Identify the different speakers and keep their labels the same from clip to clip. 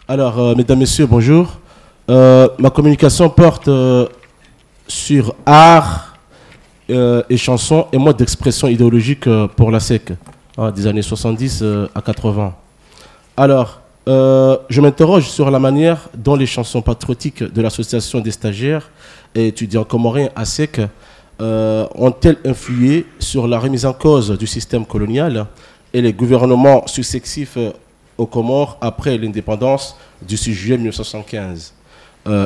Speaker 1: Alors, mesdames, messieurs, bonjour. Ma communication porte sur art et chansons et mode d'expression idéologique pour la SEC, des années 70 à 80. Alors, je m'interroge sur la manière dont les chansons patriotiques de l'association des stagiaires et étudiants comoriens ASEC ont-elles influé sur la remise en cause du système colonial et les gouvernements successifs aux Comores après l'indépendance du 6 juillet 1975.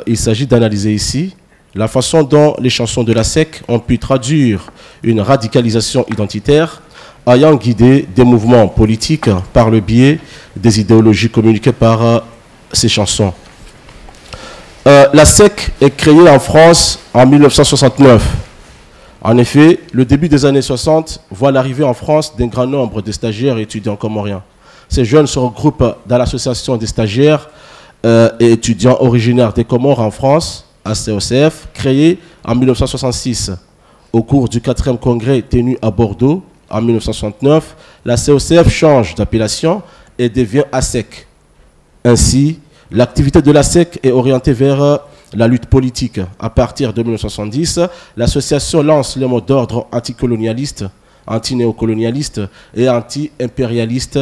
Speaker 1: Il s'agit d'analyser ici la façon dont les chansons de la SEC ont pu traduire une radicalisation identitaire ayant guidé des mouvements politiques par le biais des idéologies communiquées par ces chansons. La SEC est créée en France en 1969. En effet, le début des années 60 voit l'arrivée en France d'un grand nombre de stagiaires et étudiants comoriens. Ces jeunes se regroupent dans l'association des stagiaires et étudiants originaires des Comores en France, ACOCF, créée en 1966. Au cours du 4e congrès tenu à Bordeaux en 1969, la COCF change d'appellation et devient ASEC. Ainsi, l'activité de l'ASEC est orientée vers la lutte politique. À partir de 1970, l'association lance les mots d'ordre anticolonialistes, anti-néocolonialistes et anti-impérialistes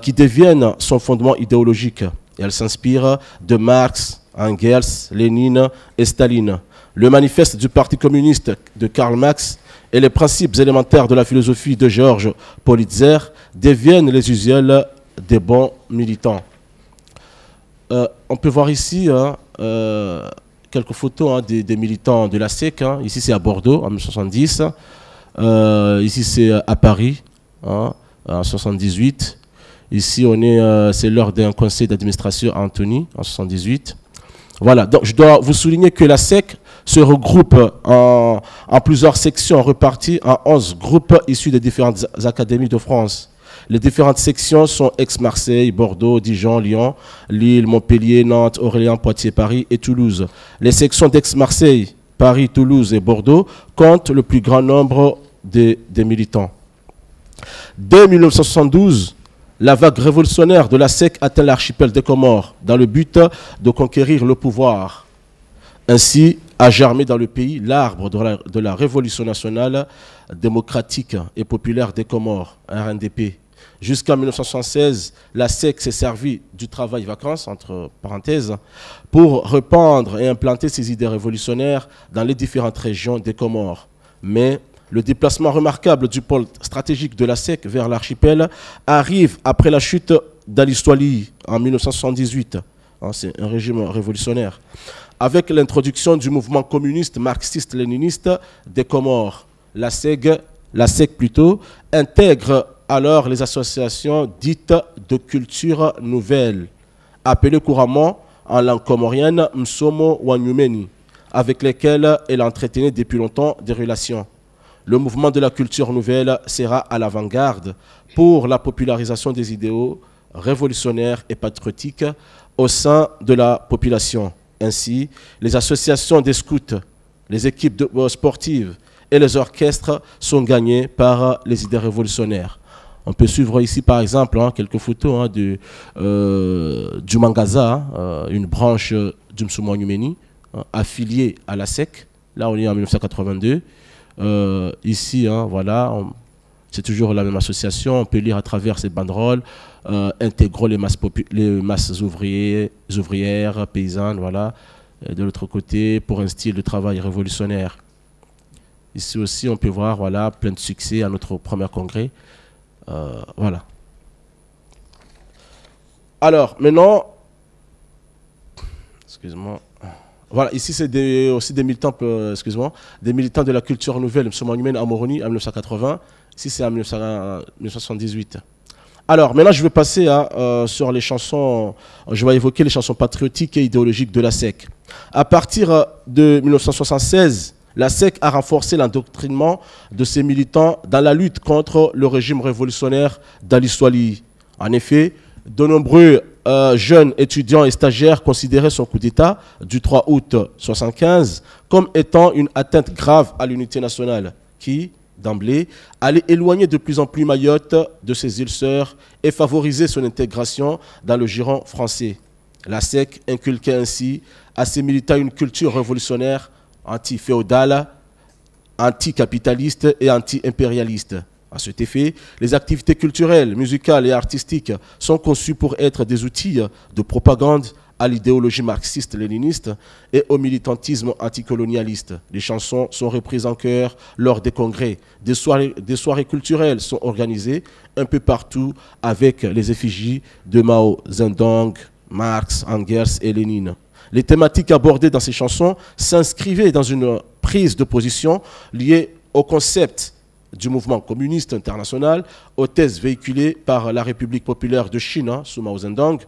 Speaker 1: qui deviennent son fondement idéologique. Et elle s'inspire de Marx, Engels, Lénine et Staline. Le manifeste du Parti communiste de Karl Marx et les principes élémentaires de la philosophie de Georges Politzer deviennent les usuels des bons militants. On peut voir ici quelques photos des militants de la SEC. Ici, c'est à Bordeaux, en 1970. Ici, c'est à Paris, en 1978. Ici, c'est lors d'un conseil d'administration à Antony, en 1978. Voilà, donc je dois vous souligner que la SEC se regroupe en plusieurs sections reparties en 11 groupes issus des différentes académies de France. Les différentes sections sont Aix-Marseille, Bordeaux, Dijon, Lyon, Lille, Montpellier, Nantes, Orléans, Poitiers, Paris et Toulouse. Les sections d'Aix-Marseille, Paris, Toulouse et Bordeaux comptent le plus grand nombre des militants. Dès 1972, la vague révolutionnaire de la SEC atteint l'archipel des Comores dans le but de conquérir le pouvoir. Ainsi a germé dans le pays l'arbre de la Révolution nationale démocratique et populaire des Comores, RNDP. Jusqu'en 1976, la SEC s'est servie du travail-vacances, entre parenthèses, pour répandre et implanter ses idées révolutionnaires dans les différentes régions des Comores. Mais le déplacement remarquable du pôle stratégique de la SEC vers l'archipel arrive après la chute d'Ali Soili en 1978. C'est un régime révolutionnaire. Avec l'introduction du mouvement communiste marxiste-léniniste des Comores, la SEC intègre alors les associations dites de culture nouvelle, appelées couramment en langue comorienne Msomo Wanyumeni, avec lesquelles elle entretenait depuis longtemps des relations. Le mouvement de la culture nouvelle sera à l'avant-garde pour la popularisation des idéaux révolutionnaires et patriotiques au sein de la population. Ainsi, les associations des scouts, les équipes sportives et les orchestres sont gagnés par les idées révolutionnaires. On peut suivre ici, par exemple, quelques photos du Mangaza, une branche du Msomo Nyumeni, affiliée à la SEC. Là, on est en 1982. Ici, voilà, c'est toujours la même association. On peut lire à travers ces banderoles, intégrant les masses ouvrières, paysannes, voilà. De l'autre côté, pour un style de travail révolutionnaire. Ici aussi, on peut voir, voilà, plein de succès à notre premier congrès. Voilà. Alors, maintenant, excusez-moi. Voilà, ici c'est aussi des militants, des militants de la culture nouvelle, M. Manuel à Moroni en 1980. Ici c'est en 1978. Alors, maintenant je vais passer sur les chansons, je vais évoquer les chansons patriotiques et idéologiques de la SEC. À partir de 1976, la SEC a renforcé l'endoctrinement de ses militants dans la lutte contre le régime révolutionnaire d'Ali Soili. En effet, de nombreux jeunes étudiants et stagiaires considéraient son coup d'État du 3 août 1975 comme étant une atteinte grave à l'unité nationale qui, d'emblée, allait éloigner de plus en plus Mayotte de ses îles sœurs et favoriser son intégration dans le giron français. La SEC inculquait ainsi à ses militants une culture révolutionnaire anti-féodale, anticapitaliste et anti-impérialiste. À cet effet, les activités culturelles, musicales et artistiques sont conçues pour être des outils de propagande à l'idéologie marxiste-léniniste et au militantisme anticolonialiste. Les chansons sont reprises en chœur lors des congrès. Des soirées culturelles sont organisées un peu partout avec les effigies de Mao Zedong, Marx, Engels et Lénine. Les thématiques abordées dans ces chansons s'inscrivaient dans une prise de position liée au concept du mouvement communiste international, aux thèses véhiculées par la République populaire de Chine sous Mao Zedong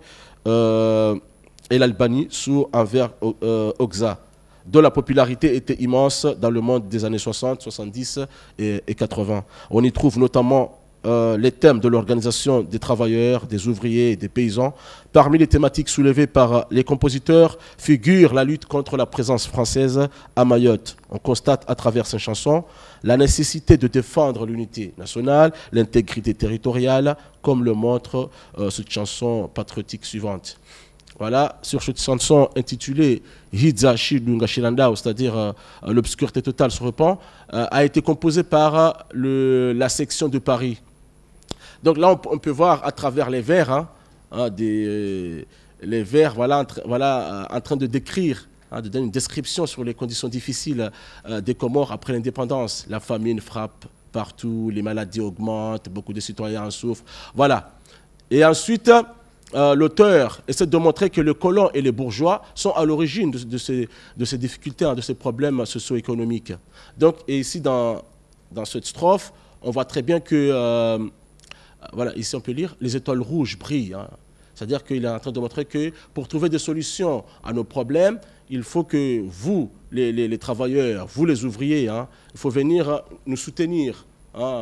Speaker 1: et l'Albanie sous Enver Hoxha, dont la popularité était immense dans le monde des années 60, 70 et 80. On y trouve notamment les thèmes de l'organisation des travailleurs, des ouvriers et des paysans. Parmi les thématiques soulevées par les compositeurs figure la lutte contre la présence française à Mayotte. On constate à travers ces chansons la nécessité de défendre l'unité nationale, l'intégrité territoriale, comme le montre cette chanson patriotique suivante. Voilà, sur cette chanson intitulée Hizashi Dungashirandao, c'est-à-dire l'obscurité totale se répand, a été composée par la section de Paris. Donc là, on peut voir à travers les vers, les vers en train de décrire, de donner une description sur les conditions difficiles des Comores après l'indépendance. La famine frappe partout, les maladies augmentent, beaucoup de citoyens en souffrent. Voilà. Et ensuite, l'auteur essaie de montrer que les colons et les bourgeois sont à l'origine de ces difficultés, de ces problèmes socio-économiques. Donc, et ici, dans cette strophe, on voit très bien que, voilà, ici on peut lire, les étoiles rouges brillent. C'est-à-dire qu'il est en train de montrer que pour trouver des solutions à nos problèmes, il faut que vous, les travailleurs, vous les ouvriers, il faut venir nous soutenir.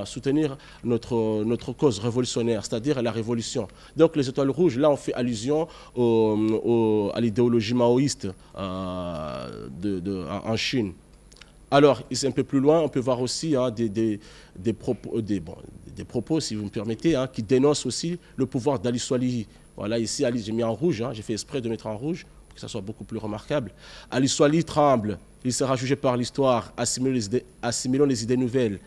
Speaker 1: Soutenir notre cause révolutionnaire, c'est-à-dire la révolution. Donc les étoiles rouges, là on fait allusion à l'idéologie maoïste en Chine. Alors, ici un peu plus loin, on peut voir aussi des propos, si vous me permettez, qui dénoncent aussi le pouvoir d'Ali Swalihi. Voilà, ici, j'ai mis en rouge, j'ai fait exprès de mettre en rouge pour que ça soit beaucoup plus remarquable. Ali Swalihi tremble, il sera jugé par l'histoire, assimilant les idées nouvelles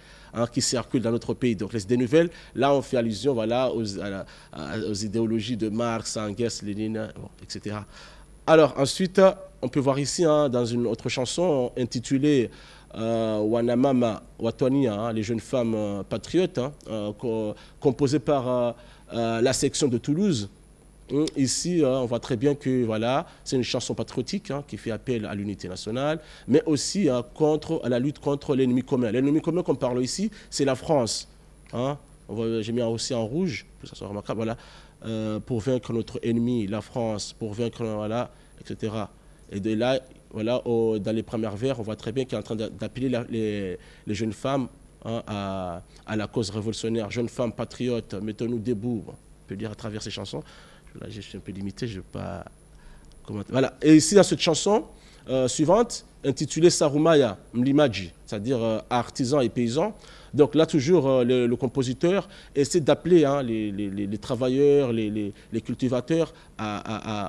Speaker 1: qui circulent dans notre pays. Donc les idées nouvelles, là on fait allusion voilà, aux idéologies de Marx, Engels, Lénine, etc. Alors ensuite, on peut voir ici dans une autre chanson intitulée Wanamama Watoni, les jeunes femmes patriotes, composée par la section de Toulouse. Ici, on voit très bien que voilà, c'est une chanson patriotique qui fait appel à l'unité nationale, mais aussi à la lutte contre l'ennemi commun. L'ennemi commun qu'on parle ici, c'est la France. J'ai mis aussi en rouge, pour que ça soit remarquable, voilà, pour vaincre notre ennemi, la France, pour vaincre, voilà, etc. Et de là, voilà, dans les premières vers, on voit très bien qu'il est en train d'appeler les jeunes femmes à la cause révolutionnaire. Jeunes femmes patriotes, mettons-nous debout. On peut lire à travers ces chansons. Là, je suis un peu limité, je ne vais pas commenter. Voilà. Et ici, dans cette chanson suivante, intitulée Sarumaya Mlimaji, c'est-à-dire artisans et paysans. Donc là, toujours, le compositeur essaie d'appeler les travailleurs, les cultivateurs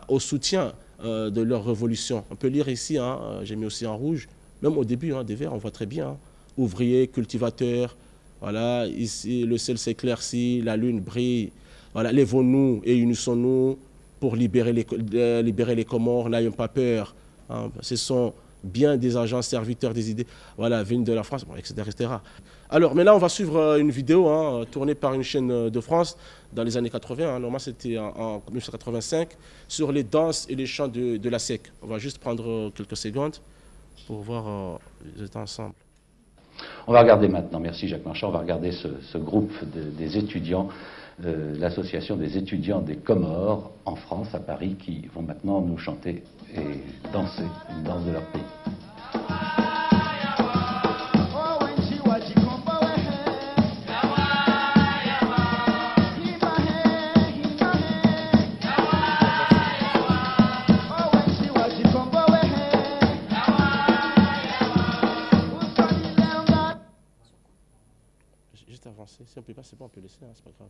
Speaker 1: au soutien de leur révolution. On peut lire ici, j'ai mis aussi en rouge, même au début des vers, on voit très bien, ouvriers, cultivateurs, voilà, ici, le ciel s'éclaircit, la lune brille. Voilà, lèvons-nous et unissons-nous pour libérer les Comores, n'ayons pas peur. Ce sont bien des agents serviteurs des idées, voilà, venus de la France, etc., etc. Alors, maintenant, on va suivre une vidéo tournée par une chaîne de France dans les années 80. Normalement, c'était en 1985, sur les danses et les chants de la SEC. On va juste prendre quelques secondes pour voir les états ensemble.
Speaker 2: On va regarder maintenant, merci Jacques Marchand, on va regarder ce groupe des étudiants, l'association des étudiants des Comores en France, à Paris, qui vont maintenant nous chanter et danser une danse de leur pays.
Speaker 1: Juste avancer, si on ne peut pas, c'est bon, on peut laisser, c'est pas grave.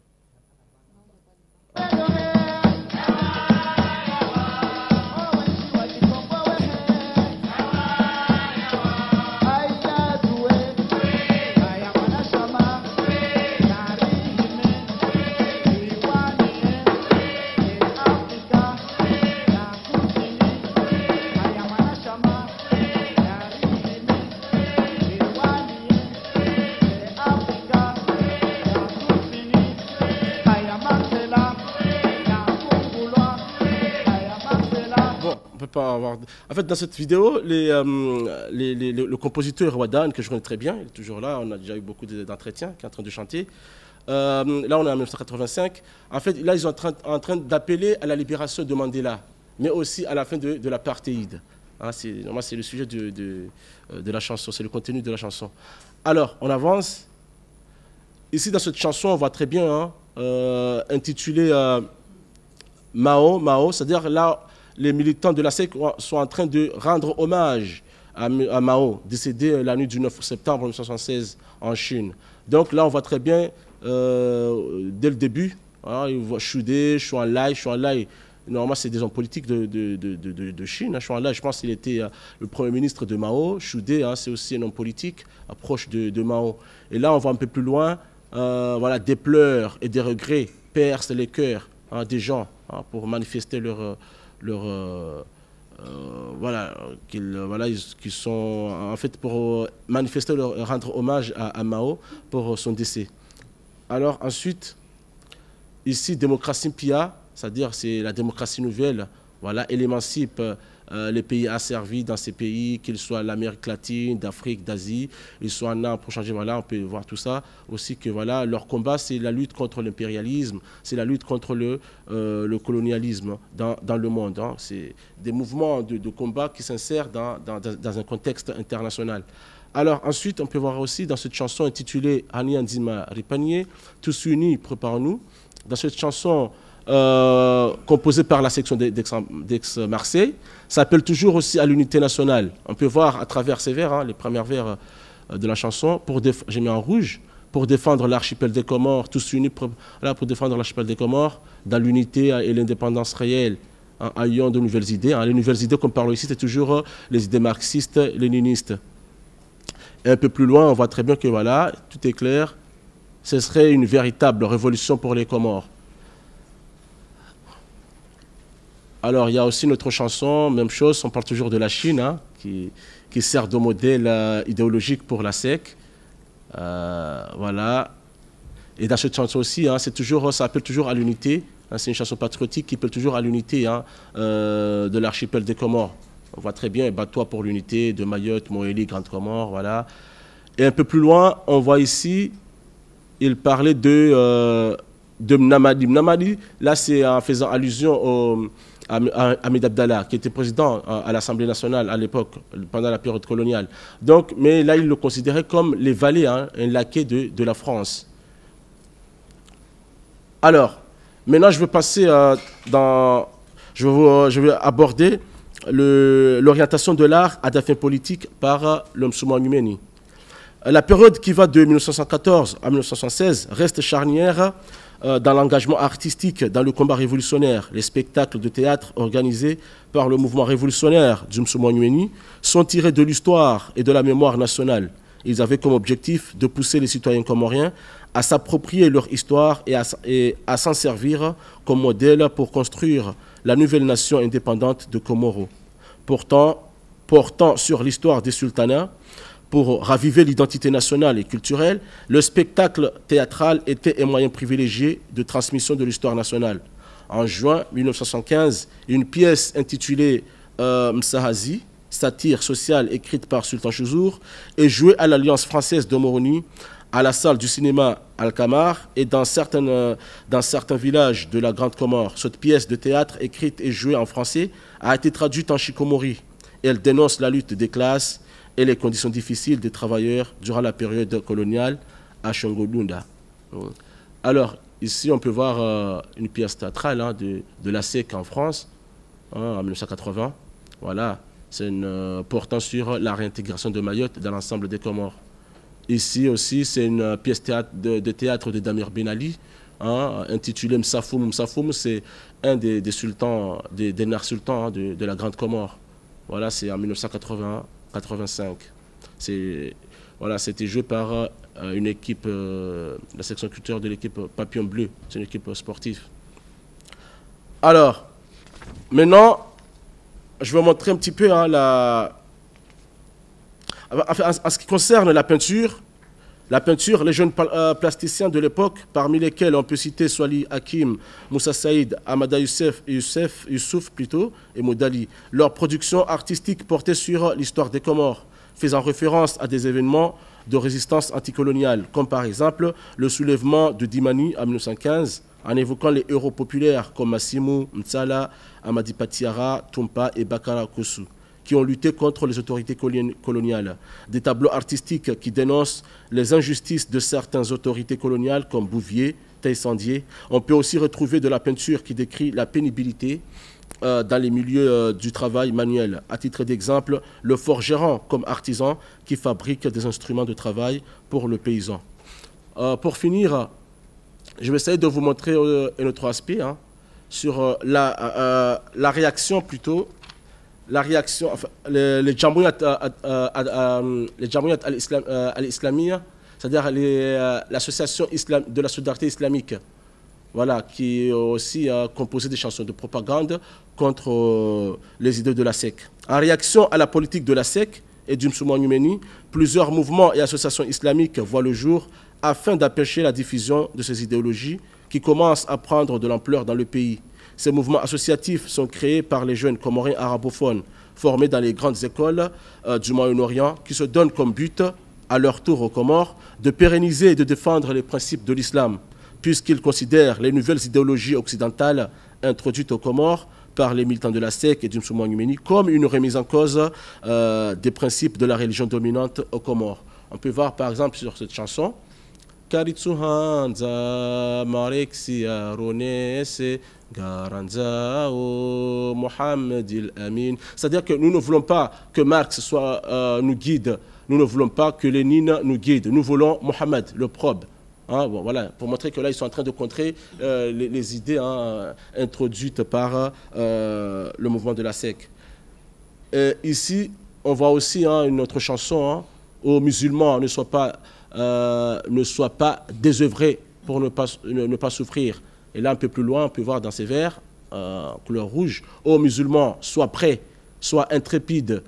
Speaker 1: pas avoir... En fait, dans cette vidéo, le compositeur Wadan, que je connais très bien, il est toujours là, on a déjà eu beaucoup d'entretiens, qui est en train de chanter. Là, on est en 1985. En fait, là, ils sont en train d'appeler à la libération de Mandela, mais aussi à la fin de l'apartheid. Hein, c'est le sujet de la chanson, c'est le contenu de la chanson. Alors, on avance. Ici, dans cette chanson, on voit très bien, hein, intitulée Mao, c'est-à-dire là, les militants de la SEC sont en train de rendre hommage à Mao, décédé la nuit du 9 septembre 1976 en Chine. Donc là, on voit très bien, dès le début, hein, il voit Chudé, Chou Enlai. Normalement, c'est des hommes politiques de Chine. Hein. Chou Enlai, je pense qu'il était le premier ministre de Mao. Chudé, hein, c'est aussi un homme politique proche de Mao. Et là, on voit un peu plus loin, voilà, des pleurs et des regrets percent les cœurs, hein, des gens, hein, pour manifester voilà, qu'ils sont en fait pour manifester rendre hommage à Mao pour son décès. Alors ensuite, ici, démocratie Pia, c'est-à-dire c'est la démocratie nouvelle, voilà, elle émancipe les pays asservis dans ces pays, qu'ils soient l'Amérique latine, d'Afrique, d'Asie, ils sont en art pour changer, voilà, on peut voir tout ça. Aussi que voilà, leur combat, c'est la lutte contre l'impérialisme, c'est la lutte contre le colonialisme dans le monde. Hein. C'est des mouvements de combat qui s'insèrent dans un contexte international. Alors ensuite, on peut voir aussi dans cette chanson intitulée Ani Anzima Ripanier, Tous unis, préparons-nous. Dans cette chanson composée par la section d'Aix-Marseille, ça appelle toujours aussi à l'unité nationale. On peut voir à travers ces vers, hein, les premiers vers de la chanson, j'ai mis en rouge, pour défendre l'archipel des Comores, tous unis pour défendre l'archipel des Comores, dans l'unité et l'indépendance réelle, en ayant de nouvelles idées. Hein. Les nouvelles idées qu'on parle ici, c'est toujours les idées marxistes, léninistes. Et un peu plus loin, on voit très bien que voilà, tout est clair, ce serait une véritable révolution pour les Comores. Alors, il y a aussi notre chanson, même chose, on parle toujours de la Chine, hein, qui sert de modèle idéologique pour la SEC. Voilà. Et dans cette chanson aussi, hein, ça appelle toujours à l'unité. Hein, c'est une chanson patriotique qui appelle toujours à l'unité, hein, de l'archipel des Comores. On voit très bien, bats-toi pour l'unité de Mayotte, Moélie, Grande Comore, voilà. Et un peu plus loin, on voit ici, il parlait de Mnamadi. Mnamadi, là, c'est en faisant allusion à Ahmed Abdallah, qui était président à l'Assemblée nationale à l'époque, pendant la période coloniale. Donc, mais là, il le considérait comme les valets, hein, un laquais de la France. Alors, maintenant, je vais passer je vais aborder l'orientation de l'art à des fins politiques par l'homme Soumane Numeni. La période qui va de 1914 à 1976 reste charnière dans l'engagement artistique, dans le combat révolutionnaire. Les spectacles de théâtre organisés par le mouvement révolutionnaire du Soumane Numeni sont tirés de l'histoire et de la mémoire nationale. Ils avaient comme objectif de pousser les citoyens comoriens à s'approprier leur histoire et à s'en servir comme modèle pour construire la nouvelle nation indépendante de Comoro. Portant sur l'histoire des sultanats, pour raviver l'identité nationale et culturelle, le spectacle théâtral était un moyen privilégié de transmission de l'histoire nationale. En juin 1975, une pièce intitulée Msahazi, satire sociale écrite par Sultan Chouzour, est jouée à l'Alliance française de Moroni, à la salle du cinéma Al-Kamar et dans certains villages de la Grande Comore. Cette pièce de théâtre écrite et jouée en français a été traduite en Chikomori. Elle dénonce la lutte des classes et les conditions difficiles des travailleurs durant la période coloniale à Chongolunda. Alors, ici, on peut voir une pièce théâtrale, hein, de la SEC en France, hein, en 1980. Voilà, c'est portant sur la réintégration de Mayotte dans l'ensemble des Comores. Ici aussi, c'est une pièce de théâtre de Damir Ben Ali, hein, intitulée Msafoum. Msafoum, c'est un des sultans, des derniers sultans, hein, de la Grande Comore. Voilà, c'est en 1985. Voilà, c'était joué par une équipe, la section culturelle de l'équipe Papillon Bleu. C'est une équipe sportive. Alors, maintenant, je vais montrer un petit peu, hein, en ce qui concerne la peinture. La peinture, les jeunes plasticiens de l'époque, parmi lesquels on peut citer Swali Hakim, Moussa Saïd, Amada Youssouf plutôt, et Moudali. Leur production artistique portait sur l'histoire des Comores, faisant référence à des événements de résistance anticoloniale, comme par exemple le soulèvement de Dimani en 1915, en évoquant les héros populaires comme Massimou, Mtsala, Amadi Patiara, Tumpa et Bakara Kossou, qui ont lutté contre les autorités coloniales. Des tableaux artistiques qui dénoncent les injustices de certaines autorités coloniales comme Bouvier, Taïsandier. On peut aussi retrouver de la peinture qui décrit la pénibilité dans les milieux du travail manuel. À titre d'exemple, le forgeron comme artisan qui fabrique des instruments de travail pour le paysan. Pour finir, je vais essayer de vous montrer un autre aspect sur la réaction plutôt. La réaction, enfin, les Jamouiyat al-Islamiyya, c'est-à-dire l'association de la solidarité islamique, voilà, qui est aussi composée des chansons de propagande contre les idées de la SEC. En réaction à la politique de la SEC et du Msouma Numeni, plusieurs mouvements et associations islamiques voient le jour afin d'empêcher la diffusion de ces idéologies qui commencent à prendre de l'ampleur dans le pays. Ces mouvements associatifs sont créés par les jeunes Comoriens arabophones formés dans les grandes écoles du Moyen-Orient qui se donnent comme but, à leur tour aux Comores, de pérenniser et de défendre les principes de l'islam, puisqu'ils considèrent les nouvelles idéologies occidentales introduites aux Comores par les militants de la SEC et du Msouma Numeni comme une remise en cause des principes de la religion dominante aux Comores. On peut voir par exemple sur cette chanson Karitsuhanza Marexia Ronese Garanza Mohamed Amin. C'est-à-dire que nous ne voulons pas que Marx nous guide, nous ne voulons pas que Lénine nous guide, nous voulons Mohamed, le probe. Bon, voilà, pour montrer que là, ils sont en train de contrer les idées introduites par le mouvement de la SEC. Ici, on voit aussi une autre chanson, aux musulmans ne soient pas désœuvrés pour ne pas souffrir. Et là, un peu plus loin, on peut voir dans ces vers, couleur rouge, aux musulmans, soient prêts, soient intrépides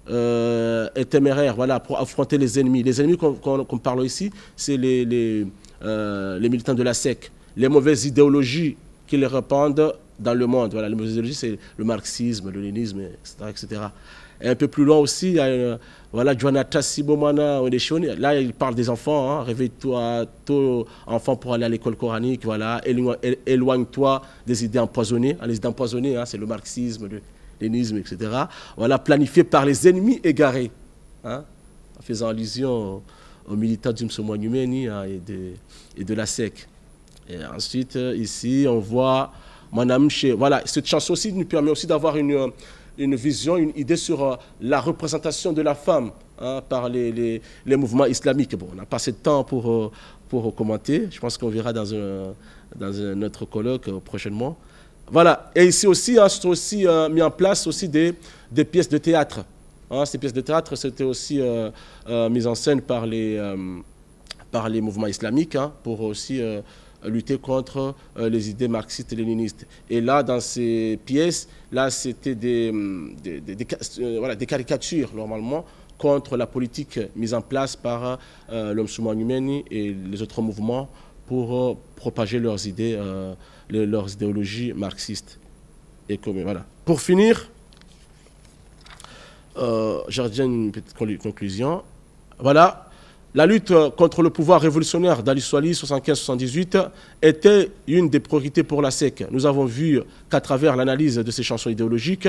Speaker 1: et téméraires, voilà, pour affronter les ennemis. Les ennemis qu'on parle ici, c'est les militants de la SEC, les mauvaises idéologies qui les répandent dans le monde. Voilà, les mauvaises idéologies, c'est le marxisme, le léninisme, etc., etc. Et un peu plus loin aussi, il y a voilà, Jonathan Sibomana Odeshoni. Là, il parle des enfants. Réveille-toi tôt, enfant, pour aller à l'école coranique. Voilà, éloigne-toi des idées empoisonnées. Les idées empoisonnées, c'est le marxisme, le léninisme, etc. Voilà, planifié par les ennemis égarés, en faisant allusion aux militants du Msouma Numeni et de la SEC. Et ensuite, ici, on voit Madame Che. Voilà, cette chanson aussi nous permet aussi d'avoir une vision, une idée sur la représentation de la femme par les mouvements islamiques. Bon, on n'a pas assez de temps pour commenter. Je pense qu'on verra dans un autre colloque prochainement. Voilà. Et ici aussi, c'est aussi mis en place aussi des pièces de théâtre. Ces pièces de théâtre, c'était aussi mises en scène par les mouvements islamiques pour aussi lutter contre les idées marxistes et léninistes. Et là, dans ces pièces, là, c'était des caricatures, normalement, contre la politique mise en place par le Msouma Numeni et les autres mouvements pour propager leurs idées, leurs idéologies marxistes. Et voilà. Pour finir, j'ai une petite conclusion. Voilà. La lutte contre le pouvoir révolutionnaire d'Ali Souali 75-78 était une des priorités pour la SEC. Nous avons vu qu'à travers l'analyse de ces chansons idéologiques,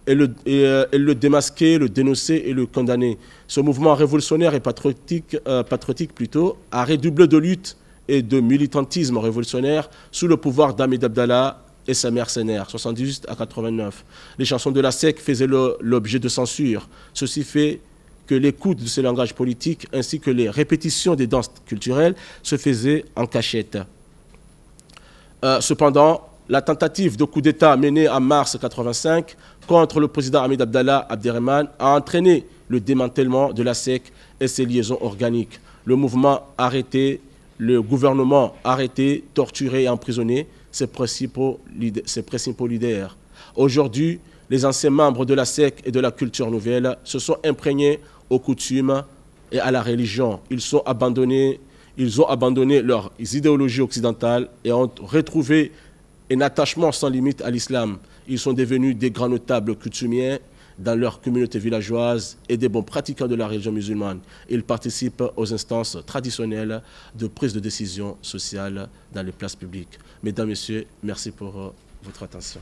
Speaker 1: elle le démasquait, le dénonçait et le condamnait. Ce mouvement révolutionnaire et patriotique plutôt, a redoublé de lutte et de militantisme révolutionnaire sous le pouvoir d'Ahmed Abdallah et ses mercenaires, 78 à 89. Les chansons de la SEC faisaient l'objet de censure. Ceci fait que l'écoute de ces langages politiques ainsi que les répétitions des danses culturelles se faisaient en cachette. Cependant, la tentative de coup d'État menée en mars 1985 contre le président Ahmed Abdallah Abderrahmane a entraîné le démantèlement de la SEC et ses liaisons organiques. Le mouvement arrêté, le gouvernement arrêté, torturé et emprisonné ses principaux leaders. Aujourd'hui, les anciens membres de la SEC et de la culture nouvelle se sont imprégnés aux coutumes, et à la religion. Ils ont abandonné leurs idéologies occidentales et ont retrouvé un attachement sans limite à l'islam. Ils sont devenus des grands notables coutumiers dans leur communauté villageoise et des bons pratiquants de la religion musulmane. Ils participent aux instances traditionnelles de prise de décision sociale dans les places publiques. Mesdames, Messieurs, merci pour votre attention.